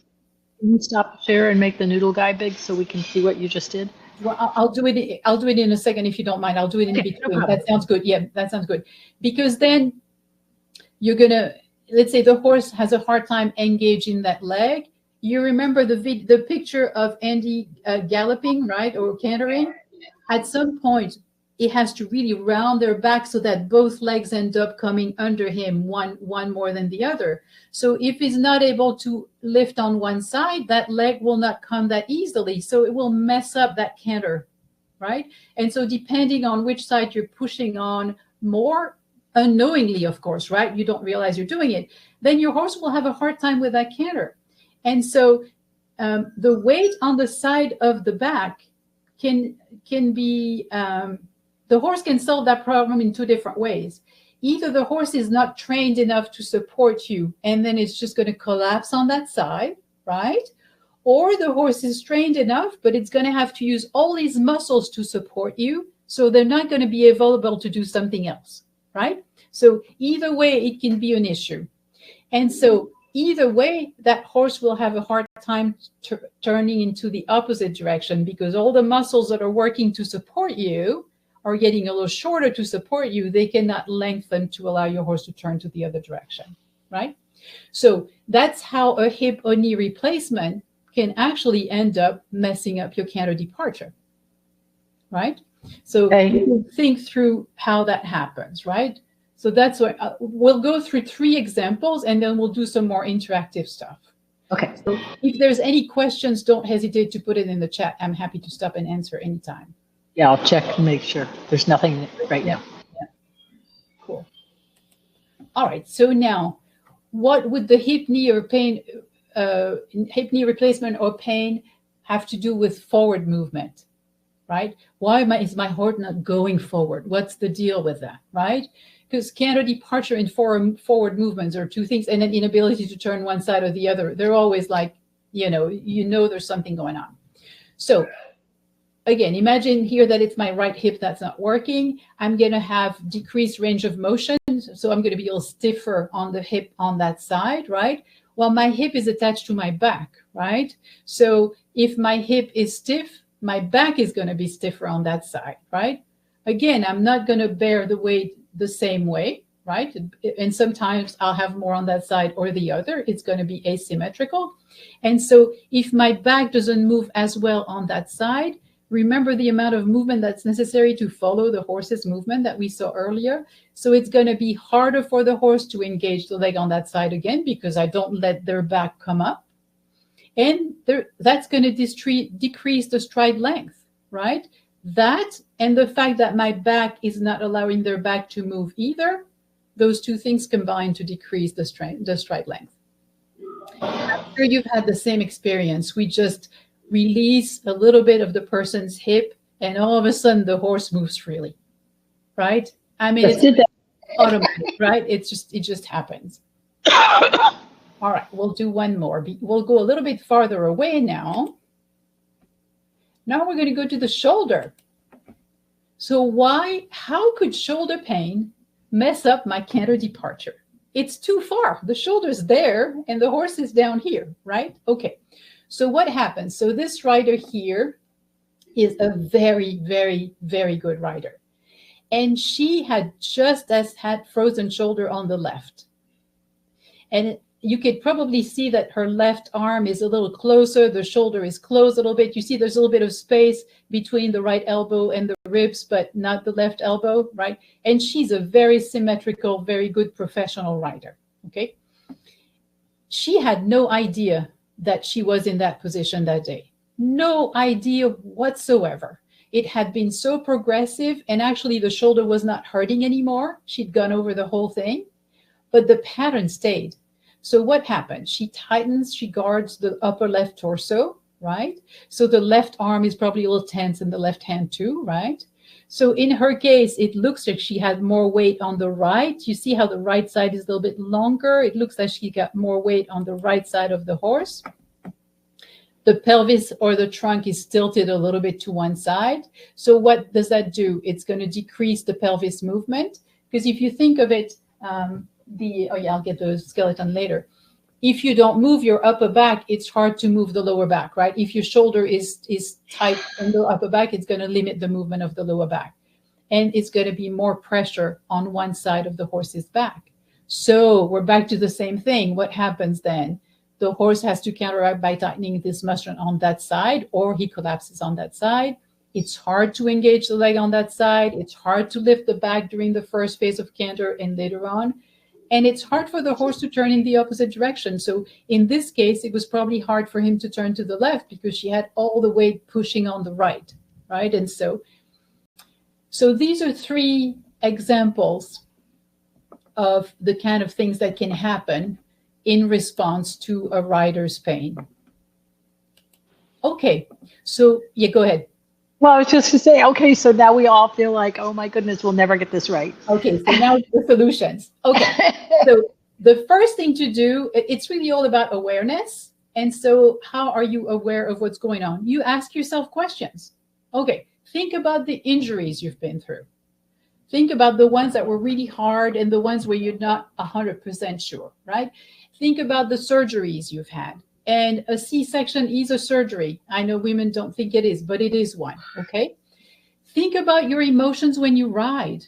Can you stop the share and make the noodle guy big so we can see what you just did? Well, I'll do it. I'll do it in a second if you don't mind. I'll do it in between. That sounds good. Yeah, that sounds good. Because then you're gonna, let's say the horse has a hard time engaging that leg. You remember the picture of Andy galloping, right, or cantering. At some point, it has to really round their back so that both legs end up coming under him, one more than the other. So if he's not able to lift on one side, that leg will not come that easily. So it will mess up that canter, right? And so depending on which side you're pushing on more, unknowingly, of course, right? You don't realize you're doing it. Then your horse will have a hard time with that canter. And so the weight on the side of the back can be, the horse can solve that problem in two different ways. Either the horse is not trained enough to support you, and then it's just going to collapse on that side, right? Or the horse is trained enough, but it's going to have to use all these muscles to support you, so they're not going to be available to do something else, right? So either way, it can be an issue. And so either way, that horse will have a hard time turning into the opposite direction, because all the muscles that are working to support you are getting a little shorter to support you. They cannot lengthen to allow your horse to turn to the other direction, right? So that's how a hip or knee replacement can actually end up messing up your canter departure, right? So you can think through how that happens, right? So that's what we'll go through 3 examples, and then we'll do some more interactive stuff. Okay. So if there's any questions, don't hesitate to put it in the chat. I'm happy to stop and answer anytime. Yeah, I'll check and make sure there's nothing right now. Yeah. Cool. All right. So now, what would the hip knee replacement or pain have to do with forward movement, right? Why is my horse not going forward? What's the deal with that, right? Because canter departure and forward movements are 2 things, and an inability to turn one side or the other. They're always like, you know there's something going on. So again, imagine here that it's my right hip that's not working. I'm going to have decreased range of motion. So I'm going to be a little stiffer on the hip on that side, right? Well, my hip is attached to my back, right? So if my hip is stiff, my back is going to be stiffer on that side, right? Again, I'm not going to bear the weight the same way, right? And sometimes I'll have more on that side or the other. It's going to be asymmetrical. And so if my back doesn't move as well on that side, remember the amount of movement that's necessary to follow the horse's movement that we saw earlier. So it's going to be harder for the horse to engage the leg on that side again, because I don't let their back come up. And that's going to decrease the stride length, right? That and the fact that my back is not allowing their back to move either, those 2 things combine to decrease the stride length. I'm sure you've had the same experience. We just release a little bit of the person's hip, and all of a sudden the horse moves freely, right? I mean, it's automatic, right? It just happens. All right, we'll do one more. We'll go a little bit farther away now. Now we're going to go to the shoulder. So how could shoulder pain mess up my canter departure? It's too far. The shoulder's there and the horse is down here, right? Okay. So what happens? So this rider here is a very, very, very good rider. And she had had frozen shoulder on the left. And you could probably see that her left arm is a little closer. The shoulder is closed a little bit. You see there's a little bit of space between the right elbow and the ribs, but not the left elbow, right? And she's a very symmetrical, very good professional rider, okay? She had no idea that she was in that position that day. No idea whatsoever. It had been so progressive, and actually the shoulder was not hurting anymore. She'd gone over the whole thing, but the pattern stayed. So what happens? She tightens, she guards the upper left torso, right? So the left arm is probably a little tense in the left hand too, right? So in her case, it looks like she had more weight on the right. You see how the right side is a little bit longer. It looks like she got more weight on the right side of the horse. The pelvis or the trunk is tilted a little bit to one side. So what does that do? It's going to decrease the pelvis movement. Because if you think of it, I'll get the skeleton later. If you don't move your upper back, it's hard to move the lower back, right? If your shoulder is tight in the upper back, it's going to limit the movement of the lower back. And it's going to be more pressure on one side of the horse's back. So we're back to the same thing. What happens then? The horse has to counteract by tightening this muscle on that side, or he collapses on that side. It's hard to engage the leg on that side. It's hard to lift the back during the first phase of canter and later on. And it's hard for the horse to turn in the opposite direction. So in this case, it was probably hard for him to turn to the left because she had all the weight pushing on the right, right? And so these are 3 examples of the kind of things that can happen in response to a rider's pain. Okay, so yeah, go ahead. Well, I was just to say, okay, so now we all feel like, oh my goodness, we'll never get this right. Okay, so now the solutions. Okay, so the first thing to do, it's really all about awareness. And so how are you aware of what's going on? You ask yourself questions. Okay, think about the injuries you've been through. Think about the ones that were really hard and the ones where you're not 100% sure, right? Think about the surgeries you've had. And a C-section is a surgery. I know women don't think it is, but it is one, okay? Think about your emotions when you ride.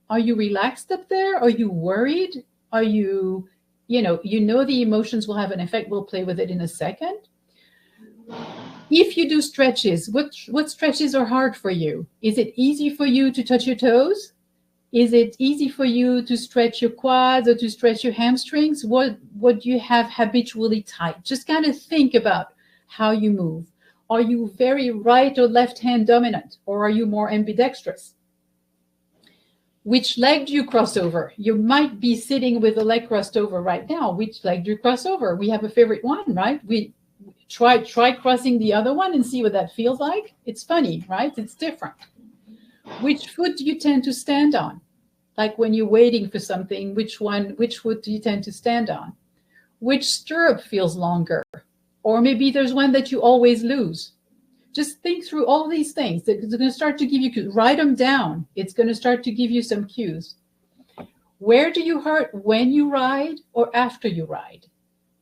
Are you relaxed up there? Are you worried? Are you, you know the emotions will have an effect. We'll play with it in a second. If you do stretches, what stretches are hard for you? Is it easy for you to touch your toes? Is it easy for you to stretch your quads or to stretch your hamstrings? What do you have habitually tight? Just kind of think about how you move. Are you very right or left hand dominant, or are you more ambidextrous? Which leg do you cross over? You might be sitting with the leg crossed over right now. Which leg do you cross over? We have a favorite one, right? We try crossing the other one and see what that feels like. It's funny, right? It's different. Which foot do you tend to stand on? Like when you're waiting for something, which foot do you tend to stand on? Which stirrup feels longer? Or maybe there's one that you always lose. Just think through all these things. It's going to start to give you cues. Write them down. It's going to start to give you some cues. Where do you hurt when you ride or after you ride?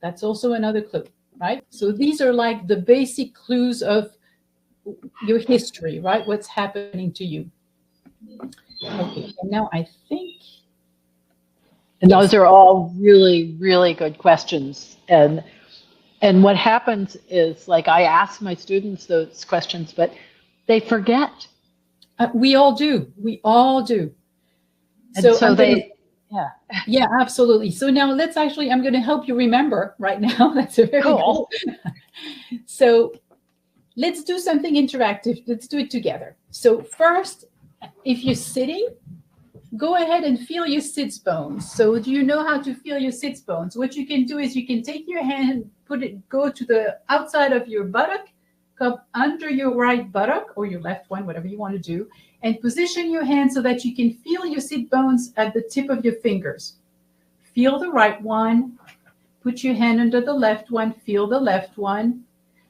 That's also another clue, right? So these are like the basic clues of your history, right? What's happening to you. Okay, and now I think. And those are all really, really good questions. And what happens is, like, I ask my students those questions, but they forget. We all do. We all do. And so Yeah, absolutely. So now I'm going to help you remember right now. That's a very cool. So let's do something interactive. Let's do it together. So first, if you're sitting, go ahead and feel your sits bones. So do you know how to feel your sits bones? What you can do is you can take your hand, go to the outside of your buttock, come under your right buttock or your left one, whatever you want to do, and position your hand so that you can feel your sit bones at the tip of your fingers. Feel the right one. Put your hand under the left one. Feel the left one.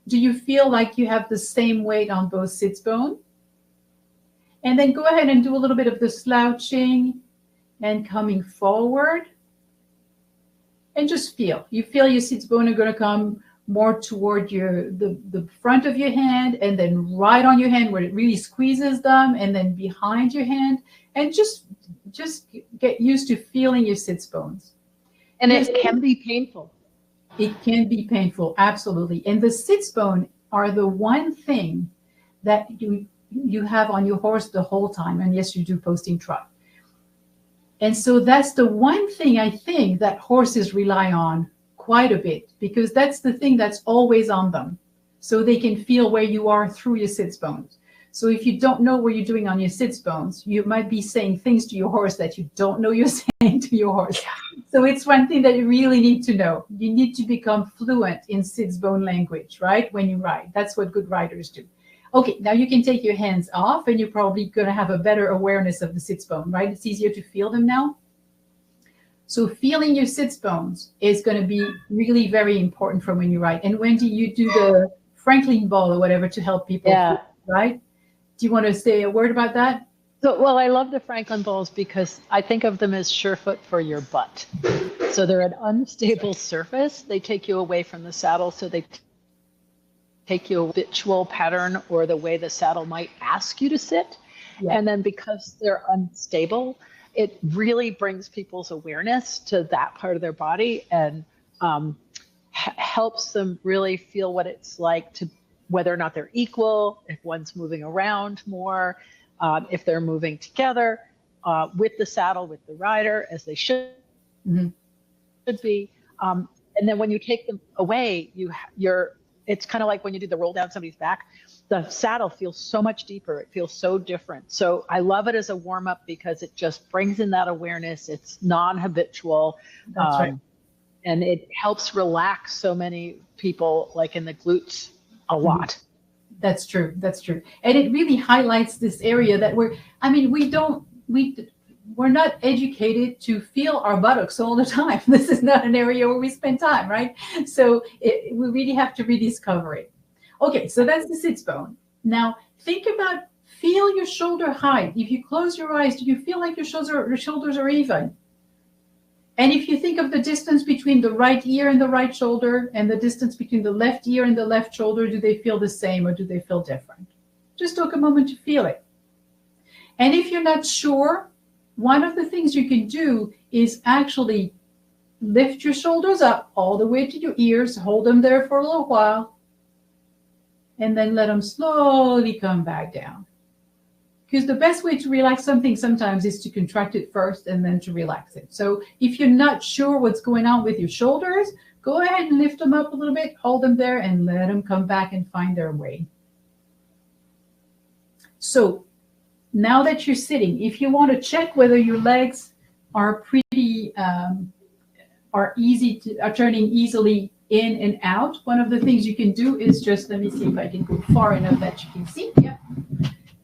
Do you feel like you have the same weight on both sits bones? And then go ahead and do a little bit of the slouching and coming forward. And just feel. You feel your sits bone are going to come more toward the front of your hand, and then right on your hand where it really squeezes them, and then behind your hand. And just get used to feeling your sits bones. And it can be painful. It can be painful, absolutely. And the sits bone are the one thing that you have on your horse the whole time. And yes, you do posting trot. And so that's the one thing I think that horses rely on quite a bit, because that's the thing that's always on them. So they can feel where you are through your sits bones. So if you don't know what you're doing on your sits bones, you might be saying things to your horse that you don't know you're saying to your horse. So it's one thing that you really need to know. You need to become fluent in sits bone language, right? When you ride. That's what good riders do. Okay, now you can take your hands off, and you're probably going to have a better awareness of the sits bone, right? It's easier to feel them now. So feeling your sits bones is going to be really very important for when you ride. And Wendy, you do the Franklin ball or whatever to help people, right? Do you want to say a word about that? So, well, I love the Franklin bowls because I think of them as surefoot for your butt. So they're an unstable surface. They take you away from the saddle. So they take you a habitual pattern or the way the saddle might ask you to sit. Yeah. And then because they're unstable, it really brings people's awareness to that part of their body and helps them really feel what it's like to, whether or not they're equal, if one's moving around more, if they're moving together with the saddle, with the rider, as they should be. And then when you take them away, it's kind of like when you do the roll down somebody's back, the saddle feels so much deeper. It feels so different. So I love it as a warm up because it just brings in that awareness. It's non-habitual. That's right. And it helps relax so many people, like in the glutes, a lot. That's true. That's true. And it really highlights this area that we're not educated to feel our buttocks all the time. This is not an area where we spend time, right? So we really have to rediscover it. Okay, so that's the sits bone. Now think about, feel your shoulder height. If you close your eyes, do you feel like your shoulders are even? And if you think of the distance between the right ear and the right shoulder and the distance between the left ear and the left shoulder, do they feel the same or do they feel different? Just take a moment to feel it. And if you're not sure, one of the things you can do is actually lift your shoulders up all the way to your ears, hold them there for a little while, and then let them slowly come back down. Because the best way to relax something sometimes is to contract it first and then to relax it. So if you're not sure what's going on with your shoulders, go ahead and lift them up a little bit, hold them there, and let them come back and find their way. So now that you're sitting, if you want to check whether your legs are pretty, are turning easily in and out, one of the things you can do is just, let me see if I can go far enough that you can see. Yeah.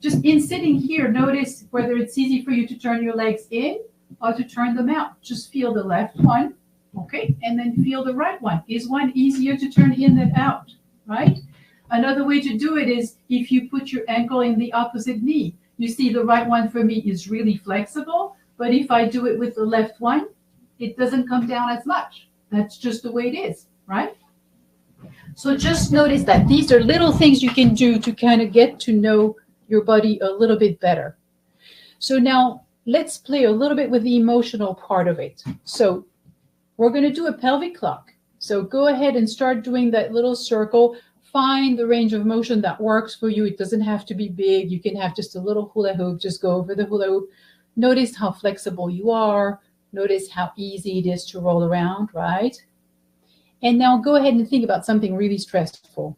Just in sitting here, notice whether it's easy for you to turn your legs in or to turn them out. Just feel the left one, okay, and then feel the right one. Is one easier to turn in than out, right? Another way to do it is if you put your ankle in the opposite knee. You see the right one for me is really flexible, but if I do it with the left one, it doesn't come down as much. That's just the way it is, right? So just notice that these are little things you can do to kind of get to know your body a little bit better. So now let's play a little bit with the emotional part of it. So we're going to do a pelvic clock. So go ahead and start doing that little circle. Find the range of motion that works for you. It doesn't have to be big. You can have just a little hula hoop. Just go over the hula hoop. Notice how flexible you are. Notice how easy it is to roll around, right? And now go ahead and think about something really stressful.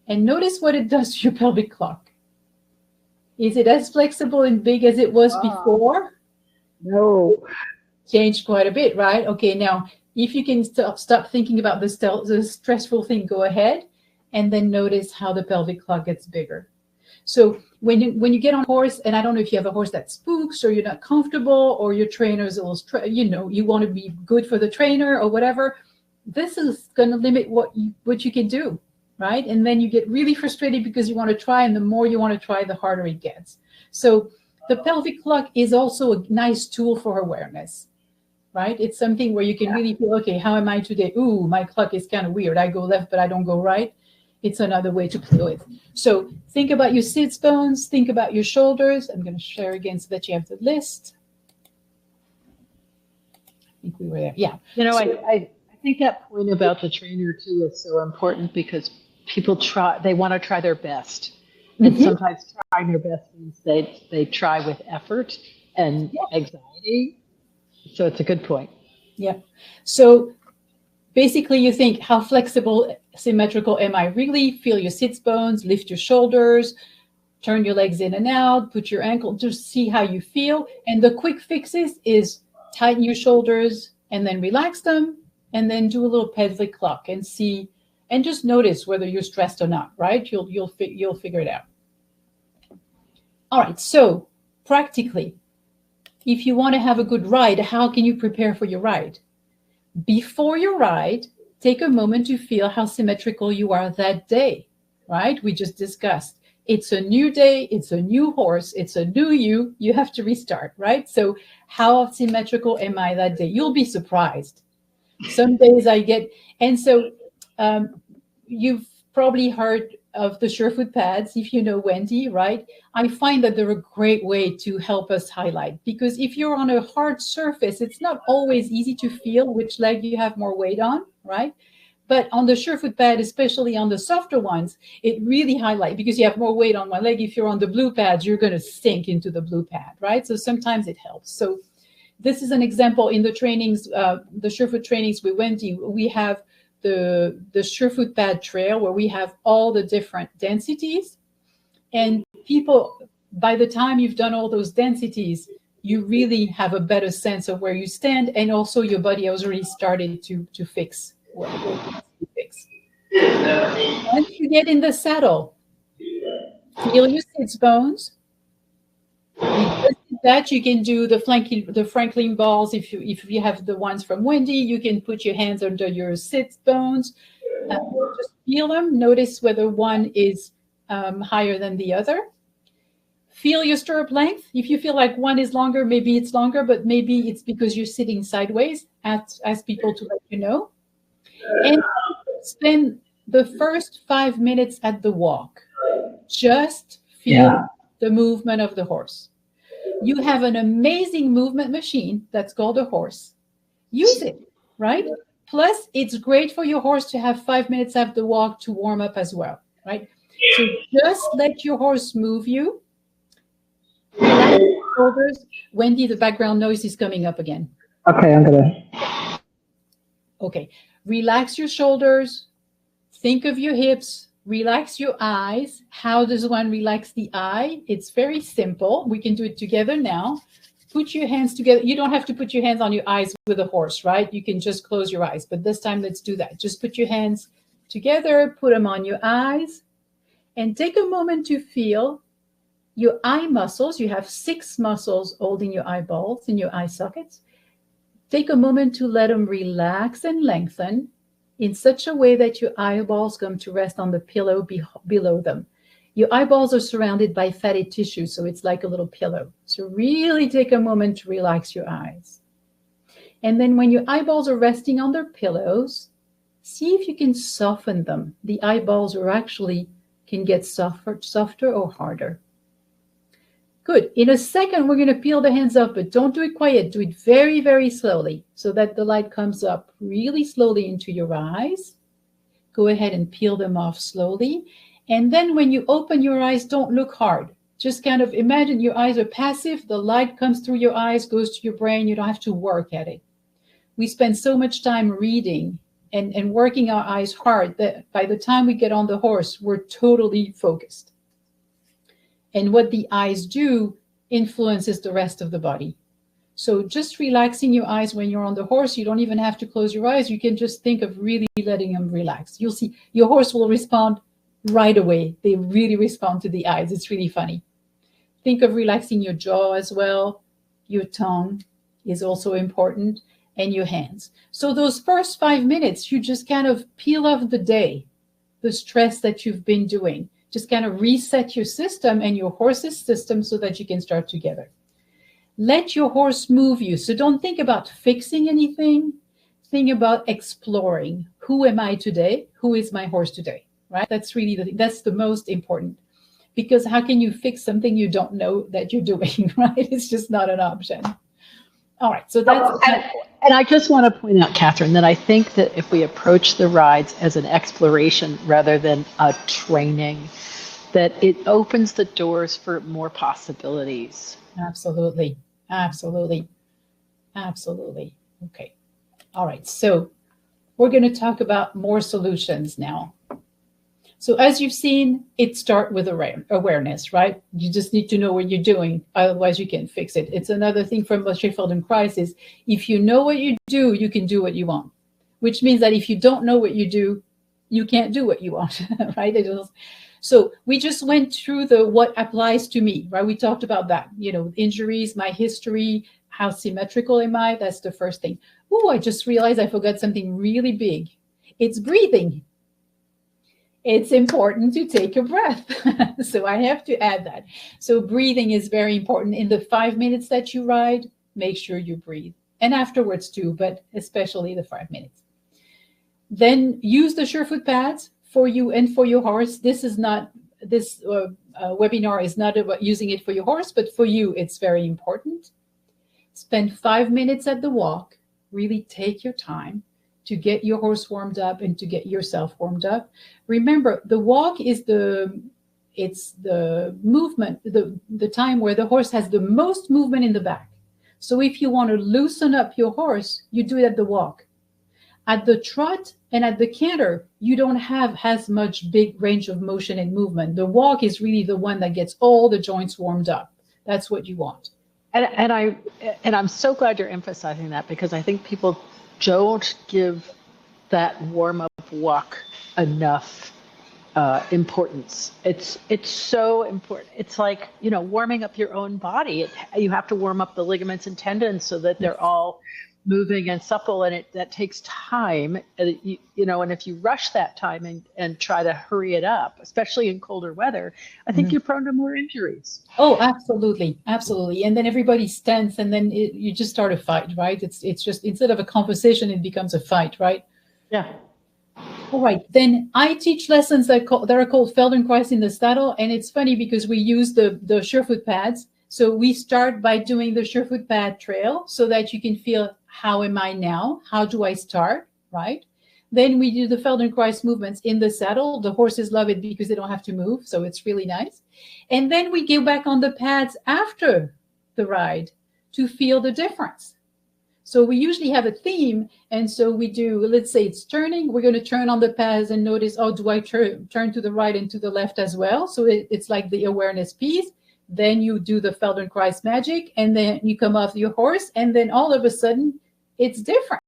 And notice what it does to your pelvic clock. Is it as flexible and big as it was before? No. Changed quite a bit, right? Okay, now, if you can stop thinking about the stressful thing, go ahead, and then notice how the pelvic clock gets bigger. So when you get on a horse, and I don't know if you have a horse that spooks or you're not comfortable or your trainer's a little, you want to be good for the trainer or whatever, this is going to limit what you can do. Right? And then you get really frustrated because you want to try, and the more you want to try, the harder it gets. So the pelvic clock is also a nice tool for awareness, right? It's something where you can really feel, okay, how am I today? Ooh, my clock is kind of weird. I go left, but I don't go right. It's another way to play with. So think about your sits bones, think about your shoulders. I'm going to share again so that you have the list. I think we were there. Yeah. I think that point about the trainer too is so important because people they want to try their best. And sometimes trying their best means they try with effort and anxiety. So it's a good point. Yeah. So basically you think, how flexible, symmetrical am I really? Feel your sits bones, lift your shoulders, turn your legs in and out, put your ankle, just see how you feel. And the quick fixes is tighten your shoulders and then relax them, and then do a little pelvic clock and see, and just notice whether you're stressed or not, right? You'll figure it out. All right, so practically, if you want to have a good ride, how can you prepare for your ride? Before your ride, take a moment to feel how symmetrical you are that day, right? We just discussed. It's a new day, it's a new horse, it's a new you have to restart, right? So how symmetrical am I that day? You'll be surprised. Some days I get, and so you've probably heard of the Surefoot pads, if you know Wendy, right? I find that they're a great way to help us highlight, because if you're on a hard surface, it's not always easy to feel which leg you have more weight on, right? But on the Surefoot pad, especially on the softer ones, it really highlights, because you have more weight on one leg. If you're on the blue pads, you're going to sink into the blue pad, right? So sometimes it helps. So this is an example in the trainings, the Surefoot trainings with Wendy. We have the Surefoot pad trail where we have all the different densities. And people, by the time you've done all those densities, you really have a better sense of where you stand. And also your body has already started to fix what you fix. Once you get in the saddle, feel your sits bones. That you can do the Franklin balls. If you have the ones from Wendy, you can put your hands under your sits bones. Just feel them. Notice whether one is higher than the other. Feel your stirrup length. If you feel like one is longer, maybe it's longer, but maybe it's because you're sitting sideways. Ask people to let you know. And spend the first 5 minutes at the walk. Just feel the movement of the horse. You have an amazing movement machine that's called a horse. Use it, right? Plus, it's great for your horse to have 5 minutes at the walk to warm up as well, right? So just let your horse move you. Relax your shoulders. Wendy, the background noise is coming up again. Okay, I'm gonna. Okay, relax your shoulders. Think of your hips. Relax your eyes. How does one relax the eye? It's very simple. We can do it together now. Put your hands together. You don't have to put your hands on your eyes with a horse, right? You can just close your eyes. But this time, let's do that. Just put your hands together. Put them on your eyes. And take a moment to feel your eye muscles. You have 6 muscles holding your eyeballs in your eye sockets. Take a moment to let them relax and lengthen in such a way that your eyeballs come to rest on the pillow below them. Your eyeballs are surrounded by fatty tissue, so it's like a little pillow. So really take a moment to relax your eyes. And then when your eyeballs are resting on their pillows, see if you can soften them. The eyeballs are actually can get softer or harder. Good. In a second, we're going to peel the hands up, but don't do it quiet. Do it very, very slowly so that the light comes up really slowly into your eyes. Go ahead and peel them off slowly. And then when you open your eyes, don't look hard. Just kind of imagine your eyes are passive. The light comes through your eyes, goes to your brain. You don't have to work at it. We spend so much time reading and working our eyes hard that by the time we get on the horse, we're totally focused. And what the eyes do influences the rest of the body. So just relaxing your eyes when you're on the horse, you don't even have to close your eyes. You can just think of really letting them relax. You'll see your horse will respond right away. They really respond to the eyes. It's really funny. Think of relaxing your jaw as well. Your tongue is also important, and your hands. So those first 5 minutes, you just kind of peel off the day, the stress that you've been doing. Just kind of reset your system and your horse's system so that you can start together. Let your horse move you. So don't think about fixing anything. Think about exploring. Who am I today? Who is my horse today? Right? That's really that's the most important. Because how can you fix something you don't know that you're doing, right? It's just not an option. All right, so that's... And I just want to point out, Catherine, that I think that if we approach the rides as an exploration rather than a training, that it opens the doors for more possibilities. Absolutely, absolutely, absolutely. Okay, all right, so we're going to talk about more solutions now. So as you've seen, it starts with awareness, right? You just need to know what you're doing. Otherwise, you can't fix it. It's another thing from Feldenkrais is if you know what you do, you can do what you want, which means that if you don't know what you do, you can't do what you want, right? So we just went through what applies to me, right? We talked about that, injuries, my history, how symmetrical am I? That's the first thing. Oh, I just realized I forgot something really big. It's breathing. it's important to take a breath. So I have to add that. So breathing is very important. In the 5 minutes that you ride, make sure you breathe. And afterwards too, but especially the 5 minutes. Then use the Surefoot pads for you and for your horse. This webinar is not about using it for your horse, but for you, it's very important. Spend 5 minutes at the walk. Really take your time to get your horse warmed up and to get yourself warmed up. Remember, the walk is the movement, the time where the horse has the most movement in the back. So if you want to loosen up your horse, you do it at the walk. At the trot and at the canter, you don't have as much big range of motion and movement. The walk is really the one that gets all the joints warmed up. That's what you want. And I'm so glad you're emphasizing that, because I think people don't give that warm-up walk enough importance. It's so important. It's like, warming up your own body. You have to warm up the ligaments and tendons so that they're all moving and supple, and that takes time. And if you rush that time and try to hurry it up, especially in colder weather, I think you're prone to more injuries. Oh, absolutely, absolutely. And then everybody's tense, and then you just start a fight, right? It's just, instead of a conversation, it becomes a fight, right? Yeah. All right. Then I teach lessons that are called Feldenkrais in the saddle, and it's funny because we use the Surefoot pads. So we start by doing the Surefoot pad trail so that you can feel, how am I now? How do I start, right? Then we do the Feldenkrais movements in the saddle. The horses love it because they don't have to move, so it's really nice. And then we go back on the pads after the ride to feel the difference. So we usually have a theme, and so we do, let's say it's turning, we're going to turn on the pads and notice, oh, do I turn to the right and to the left as well? So it's like the awareness piece. Then you do the Feldenkrais magic, and then you come off your horse, and then all of a sudden it's different,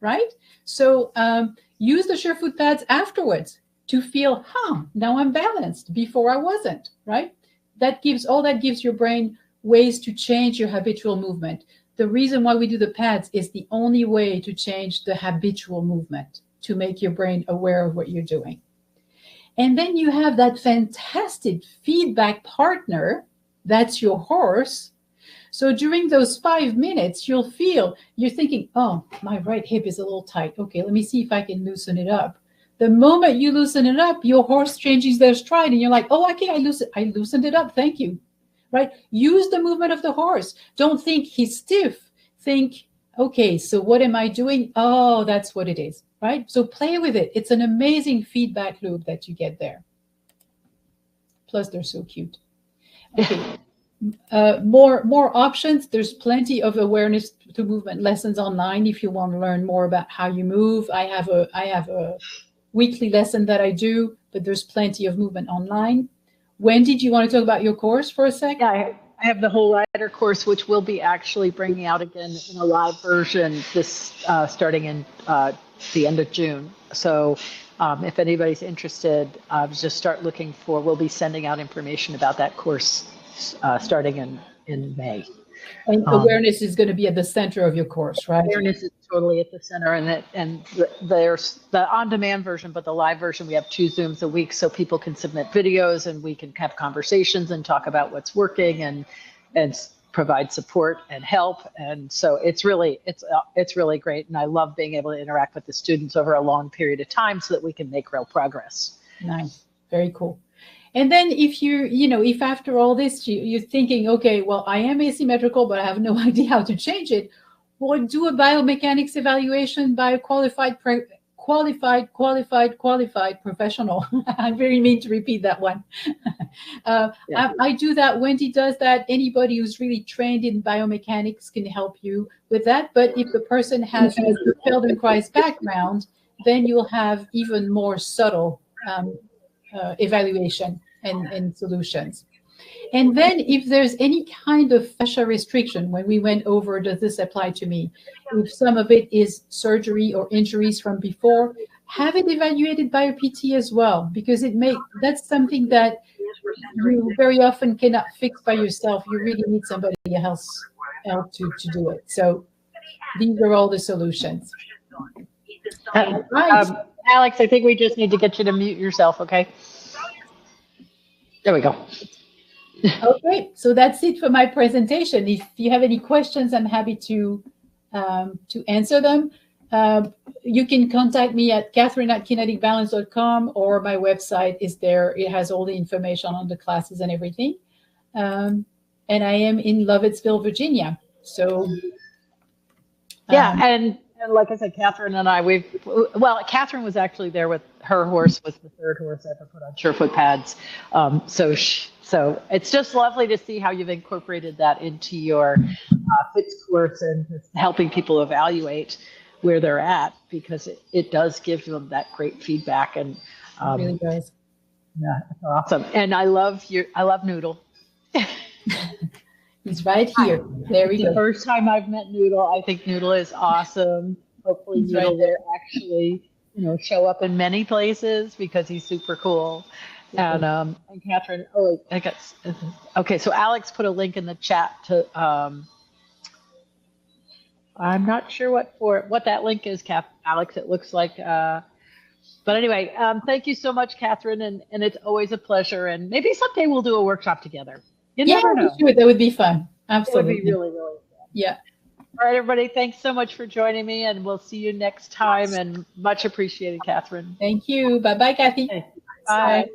right? So use the Surefoot pads afterwards to feel, now I'm balanced. Before I wasn't, right? That gives your brain ways to change your habitual movement. The reason why we do the pads is the only way to change the habitual movement, to make your brain aware of what you're doing. And then you have that fantastic feedback partner, that's your horse. So during those 5 minutes, you're thinking, oh, my right hip is a little tight. Okay, let me see if I can loosen it up. The moment you loosen it up, your horse changes their stride, and you're like, oh, okay, I loosened it up. Thank you. Right? Use the movement of the horse. Don't think he's stiff. Think, okay, so what am I doing? Oh, that's what it is. Right? So play with it. It's an amazing feedback loop that you get there. Plus, they're so cute. Okay. More options. There's plenty of awareness to movement lessons online if you want to learn more about how you move. I have a weekly lesson that I do, but there's plenty of movement online. Wendy, do you want to talk about your course for a sec? Yeah, I have the whole rider course, which we'll be actually bringing out again in a live version starting in the end of June. So if anybody's interested, just start looking we'll be sending out information about that course starting in May. And awareness is going to be at the center of your course, right? Awareness is totally at the center, and there's the on-demand version, but the live version, we have 2 Zooms a week, so people can submit videos, and we can have conversations and talk about what's working and provide support and help. And so it's really great, and I love being able to interact with the students over a long period of time so that we can make real progress. Nice, very cool. And then if after all this, you're thinking, okay, well, I am asymmetrical, but I have no idea how to change it, well, do a biomechanics evaluation by a qualified professional. I really mean to repeat that one. I do that. Wendy does that. Anybody who's really trained in biomechanics can help you with that. But if the person has a Feldenkrais background, then you'll have even more subtle evaluation and solutions. And then if there's any kind of fascia restriction, when we went over, does this apply to me? If some of it is surgery or injuries from before, have it evaluated by a PT as well, because that's something that you very often cannot fix by yourself. You really need somebody else to do it. So these are all the solutions. Right. Alex, I think we just need to get you to mute yourself, okay? There we go. Okay, so that's it for my presentation. If you have any questions, I'm happy to answer them. You can contact me at Catherine@kineticbalance.com, or my website is there. It has all the information on the classes and everything. And I am in Lovettsville, Virginia. So yeah, and like I said, Catherine and I, well, Catherine was actually there with her horse, was the third horse ever put on surefoot pads. So it's just lovely to see how you've incorporated that into your Sitz course and helping people evaluate where they're at, because it does give them that great feedback. And it really does. Yeah, that's awesome. And I love Noodle. He's right here. There we go. The first time I've met Noodle, I think Noodle is awesome. Hopefully He's Noodle right there. will actually, show up in many places, because he's super cool. And Catherine, okay, so Alex put a link in the chat to, I'm not sure what that link is, Alex, it looks like, but anyway, thank you so much, Catherine, and it's always a pleasure, and maybe someday we'll do a workshop together. You never know. Sure, that would be fun. Absolutely. It would be really, really fun. Yeah. All right, everybody, thanks so much for joining me, and we'll see you next time, and much appreciated, Catherine. Thank you. Bye-bye, Kathy. Bye.